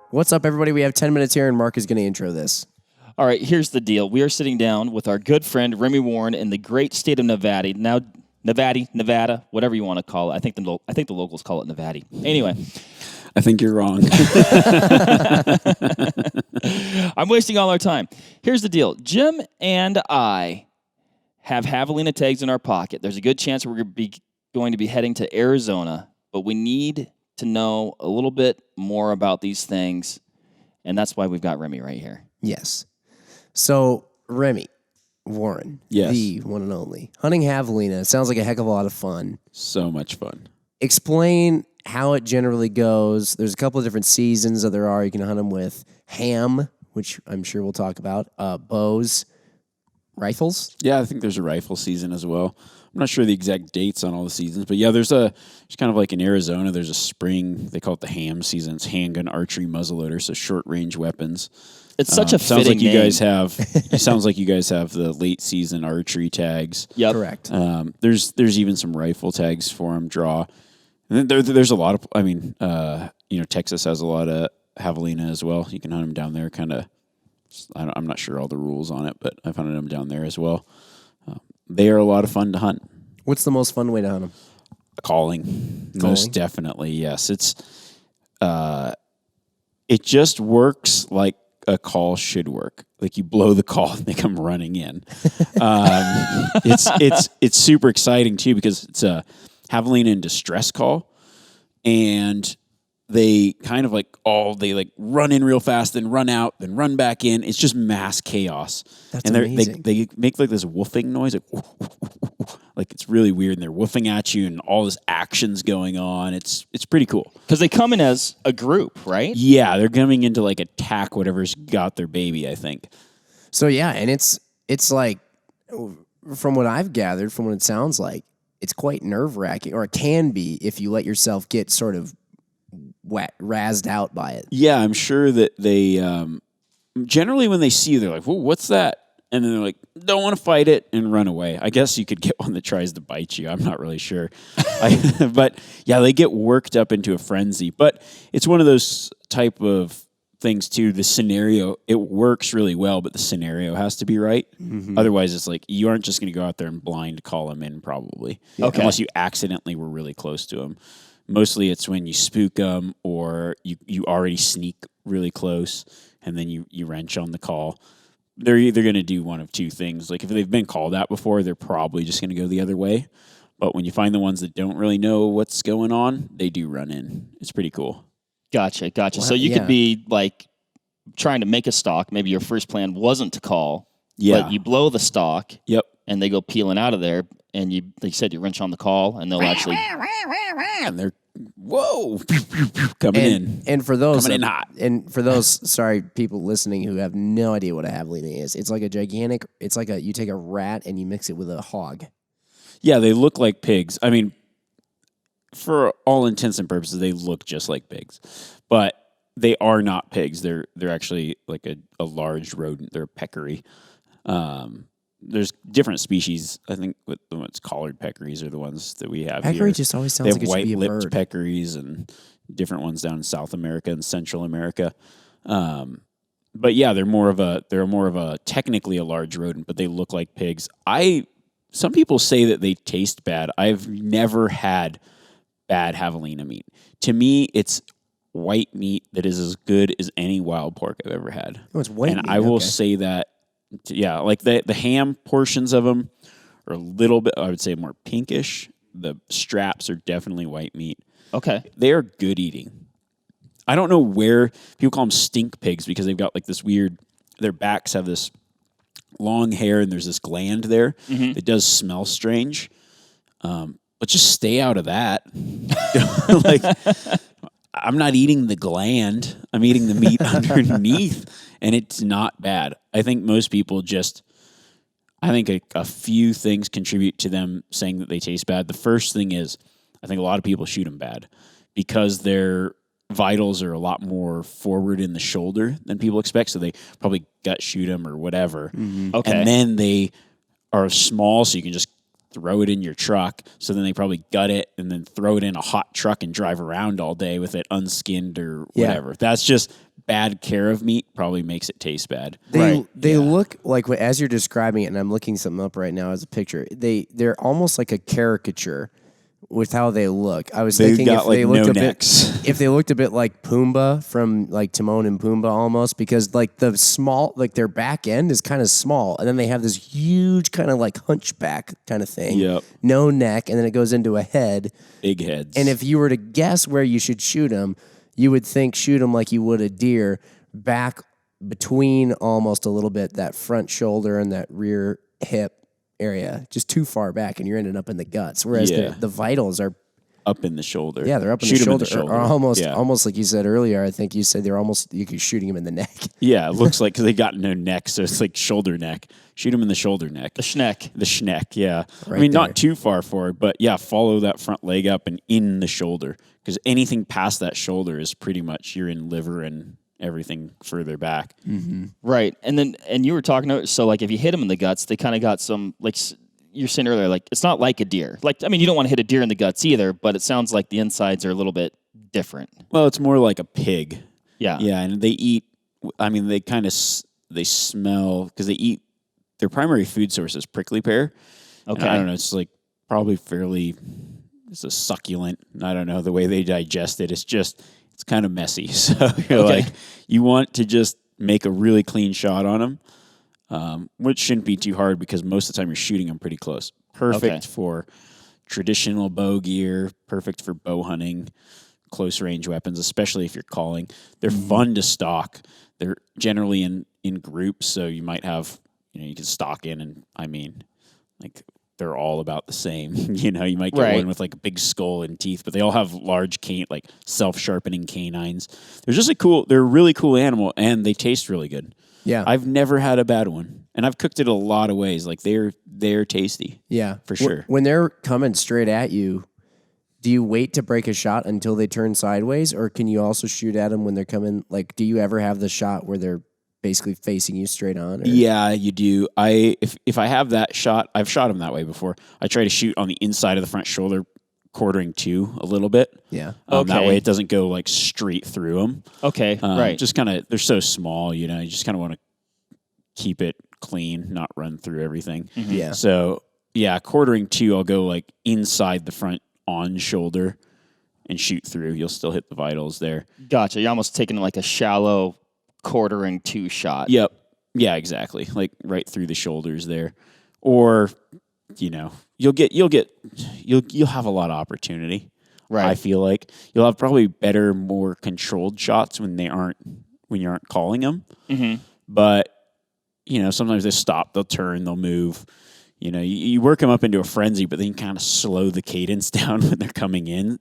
What's up, everybody? We have 10 minutes here, and Mark is going to intro this. All right, here's the deal. We are sitting down with our good friend Remi Warren in the great state of Nevada. Now, Nevada, whatever you want to call it. I think the locals call it Nevada. Anyway, I think you're wrong. I'm wasting all our time. Here's the deal. Jim and I have Javelina tags in our pocket. There's a good chance we're going to be heading to Arizona, but we need to know a little bit more about these things, and that's why we've got Remi right here. Yes. So, Remi Warren, Yes. the one and only. Hunting Javelina sounds like a heck of a lot of fun. So much fun. Explain how it generally goes. There's a couple of different seasons that there are. You can hunt them with ham, which I'm sure we'll talk about, bows, rifles. Yeah, I think there's a rifle season as well. I'm not sure the exact dates on all the seasons, but yeah, there's kind of like in Arizona, there's a spring, they call it the ham season. It's handgun, archery, muzzleloader, so short range weapons. It's such a sounds fitting like you name. guys have. It sounds like you guys have the late season archery tags. Yep. Correct. There's even some rifle tags for them. Draw. And then there's a lot of. I mean, Texas has a lot of javelina as well. You can hunt them down there. Kind of. I'm not sure all the rules on it, but I've hunted them down there as well. They are a lot of fun to hunt. What's the most fun way to hunt them? Calling. Most definitely, yes. It's. It just works like a call should work. Like you blow the call and they come running in. It's super exciting too because it's a javelina in distress call, and they kind of they run in real fast, then run out, then run back in. It's just mass chaos. That's and amazing. They make like this woofing noise, like it's really weird, and they're woofing at you, and all this action's going on. It's pretty cool. Because they come in as a group, right? Yeah, they're coming in to like attack whatever's got their baby, I think. So, yeah, and it's like, from what I've gathered, from what it sounds like, it's quite nerve-wracking, or it can be if you let yourself get sort of razzed out by it. Yeah, I'm sure that they generally when they see you, they're like, "Whoa, what's that?" And then they're like, "Don't want to fight it," and run away. I guess you could get one that tries to bite you. I'm not really sure, but yeah, they get worked up into a frenzy. But it's one of those type of things too. The scenario, it works really well, but the scenario has to be right. Mm-hmm. Otherwise, it's like you aren't just going to go out there and blind call them in, probably, unless you accidentally were really close to them. Mostly it's when you spook them or you already sneak really close and then you wrench on the call. They're either going to do one of two things. Like if they've been called out before, they're probably just going to go the other way. But when you find the ones that don't really know what's going on, they do run in. It's pretty cool. Gotcha. Well, So you could be like trying to make a stalk. Maybe your first plan wasn't to call, but you blow the stalk. Yep. And they go peeling out of there. And like you said, you wrench on the call, and they'll actually. And they're coming in. And for those coming in hot. And for those people listening who have no idea what a javelina is, it's like a gigantic. It's like you take a rat and you mix it with a hog. Yeah, they look like pigs. I mean, for all intents and purposes, they look just like pigs, but they are not pigs. They're actually like a large rodent. They're a peccary. There's different species. I think the ones collared peccaries are the ones that we have Peccary here. just always sounds like it should be a bird. They have white-lipped peccaries and different ones down in South America and Central America. But yeah, they're more of a technically a large rodent, but they look like pigs. Some people say that they taste bad. I've never had bad javelina meat. To me, it's white meat that is as good as any wild pork I've ever had. Oh, it's white and meat. I will say that. Yeah, like the ham portions of them are a little bit, I would say, more pinkish. The straps are definitely white meat. Okay. They are good eating. I don't know where people call them stink pigs because they've got like this weird, their backs have this long hair and there's this gland there that does smell strange. But just stay out of that. Like, I'm not eating the gland. I'm eating the meat underneath, and it's not bad. I think most people I think a few things contribute to them saying that they taste bad. The first thing is, I think a lot of people shoot them bad because their vitals are a lot more forward in the shoulder than people expect, so they probably gut shoot them or whatever. Okay. And then they are small, so you can just throw it in your truck. So then they probably gut it and then throw it in a hot truck and drive around all day with it unskinned or whatever. That's just bad care of meat probably makes it taste bad. They look like, as you're describing it, and I'm looking something up right now as a picture, they're almost like a caricature with how they look. I was thinking if they looked if they looked a bit like Pumbaa from like Timon and Pumbaa almost, because like the small, like their back end is kind of small, and then they have this huge kind of like hunchback kind of thing. Yep. No neck, and then it goes into a head. Big heads. And if you were to guess where you should shoot them, you would think shoot them like you would a deer, back between almost a little bit that front shoulder and that rear hip area, just too far back, and you're ending up in the guts. Whereas the vitals are up in the shoulder. Yeah, they're up in the shoulder. Or almost like you said earlier. I think you said you could shooting them in the neck. Yeah, it looks like because they got no neck, so it's like shoulder neck. Shoot them in the shoulder neck. The schneck. The schneck. Yeah. Right I mean, there. not too far forward, but yeah, follow that front leg up and in the shoulder, because anything past that shoulder is pretty much you're in liver and everything further back. Mm-hmm. Right. And you were talking about, so like if you hit them in the guts, they kind of got some, like you're saying earlier, like it's not like a deer. Like, I mean, you don't want to hit a deer in the guts either, but it sounds like the insides are a little bit different. Well, it's more like a pig. Yeah. Yeah, and they eat, I mean, they kind of, they smell, because they eat, their primary food source is prickly pear. Okay. And I don't know, it's like probably it's a succulent. I don't know, the way they digest it, it's kind of messy. So you're like, you want to just make a really clean shot on them, which shouldn't be too hard because most of the time you're shooting them pretty close. Perfect for traditional bow gear, perfect for bow hunting, close range weapons, especially if you're calling. They're fun to stalk. They're generally in groups, so you might have, you can stalk in, and I mean, like, they're all about the same. You might get one with like a big skull and teeth, but they all have large self-sharpening canines. They're a really cool animal, and they taste really good. Yeah. I've never had a bad one, and I've cooked it a lot of ways. Like they're tasty. Yeah. For sure. When they're coming straight at you, do you wait to break a shot until they turn sideways, or can you also shoot at them when they're coming? Like, do you ever have the shot where they're basically facing you straight on? Or? Yeah, you do. If I have that shot, I've shot them that way before. I try to shoot on the inside of the front shoulder, quartering to a little bit. Yeah. That way it doesn't go like straight through them. Okay, right. Just kind of, they're so small, you just kind of want to keep it clean, not run through everything. Mm-hmm. Yeah. So, yeah, quartering to, I'll go like inside the front on shoulder and shoot through. You'll still hit the vitals there. Gotcha. You're almost taking like a shallow quartering to shot. Yep. Yeah, exactly. Like right through the shoulders there. Or, you'll have a lot of opportunity. Right. I feel like you'll have probably better, more controlled shots when you aren't calling them. Mm-hmm. But, sometimes they stop, they'll turn, they'll move. You work them up into a frenzy, but then you kind of slow the cadence down when they're coming in.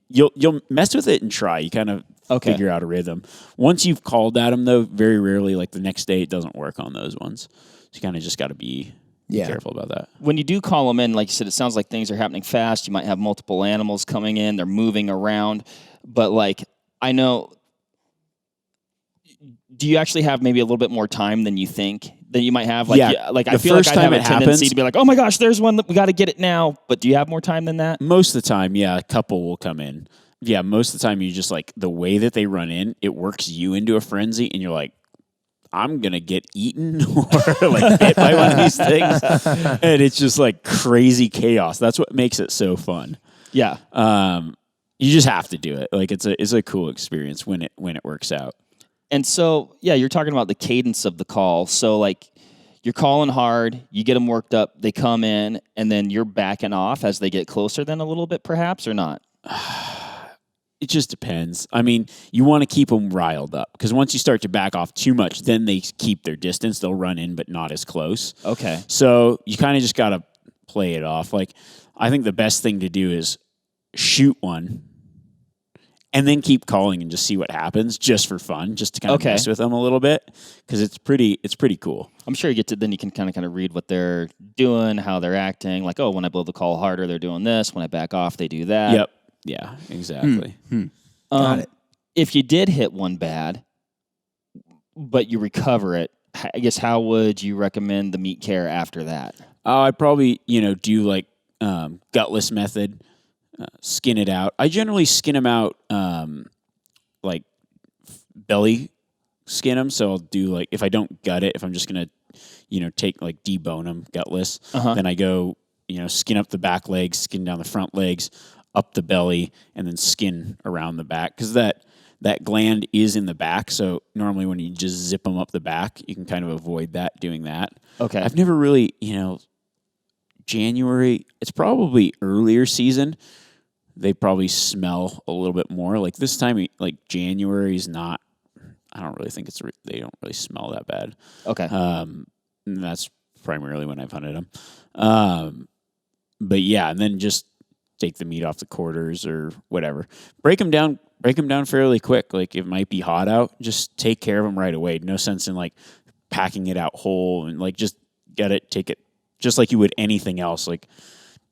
You'll mess with it and try. You kind of figure out a rhythm. Once you've called at them, though, very rarely, like the next day, it doesn't work on those ones. So you kind of just got to be careful about that. When you do call them in, like you said, it sounds like things are happening fast. You might have multiple animals coming in. They're moving around. But, like, I know, do you actually have maybe a little bit more time than you think that you might have? Like, like I feel like I'd have a tendency to be like, oh my gosh, there's one that we got to get it now. But do you have more time than that? Most of the time, yeah, a couple will come in. Yeah, most of the time you just like the way that they run in, it works you into a frenzy, and you're like, I'm going to get eaten or like hit by one of these things. And it's just like crazy chaos. That's what makes it so fun. Yeah. You just have to do it. Like it's a cool experience when it works out. And so, yeah, you're talking about the cadence of the call. So, like, you're calling hard, you get them worked up, they come in, and then you're backing off as they get closer then a little bit, perhaps, or not? It just depends. I mean, you want to keep them riled up because once you start to back off too much, then they keep their distance. They'll run in, but not as close. Okay. So you kind of just got to play it off. Like, I think the best thing to do is shoot one and then keep calling and just see what happens, just for fun, just to kind of mess with them a little bit, because it's pretty cool. I'm sure you can kind of read what they're doing, how they're acting. Like, oh, when I blow the call harder, they're doing this. When I back off, they do that. Yep. Yeah. Exactly. Got it. If you did hit one bad, but you recover it, I guess how would you recommend the meat care after that? I'd probably do like gutless method, skin it out. I generally skin them out like belly skin them. So I'll do like, if I don't gut it, if I'm just going to, take like debone them gutless, then I go, skin up the back legs, skin down the front legs, up the belly, and then skin around the back. Because that gland is in the back. So normally when you just zip them up the back, you can kind of avoid doing that. Okay. I've never really, January, it's probably earlier season. They probably smell a little bit more. Like this time, like January is not, I don't really think they don't really smell that bad. Okay. And that's primarily when I've hunted them. But yeah, and then just take the meat off the quarters or whatever. Break them down fairly quick. Like it might be hot out, just take care of them right away. No sense in like packing it out whole and like just get it, take it, just like you would anything else. Like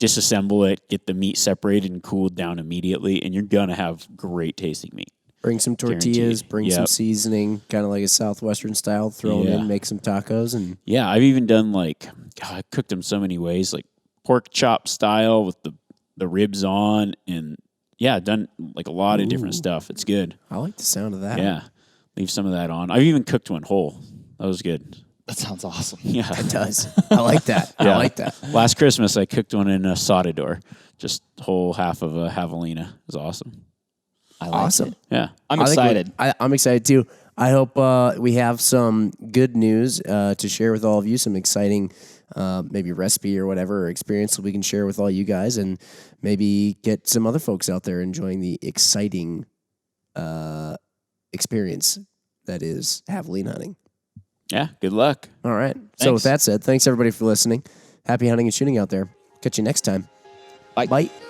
disassemble it, get the meat separated and cooled down immediately, and you're gonna have great tasting meat. Bring some tortillas, Guaranteed. bring some seasoning, kind of like a Southwestern style, throw them in, make some tacos. And yeah, I've even done I cooked them so many ways, like pork chop style with the ribs on, and done like a lot of different stuff. It's good. I like the sound of that. Yeah, leave some of that on. I've even cooked one whole. That was good. That sounds awesome. Yeah, It does. I like that. I like that. Last Christmas, I cooked one in a Sottador, just whole half of a Javelina. It was awesome. I like Awesome. it. Yeah, I'm excited. I'm excited too. I hope we have some good news to share with all of you, some exciting maybe recipe or whatever or experience that we can share with all you guys, and maybe get some other folks out there enjoying the exciting experience that is javelina hunting. Yeah, good luck. All right. So Thanks. with that said, thanks everybody for listening. Happy hunting and shooting out there. Catch you next time. Bye. Bye.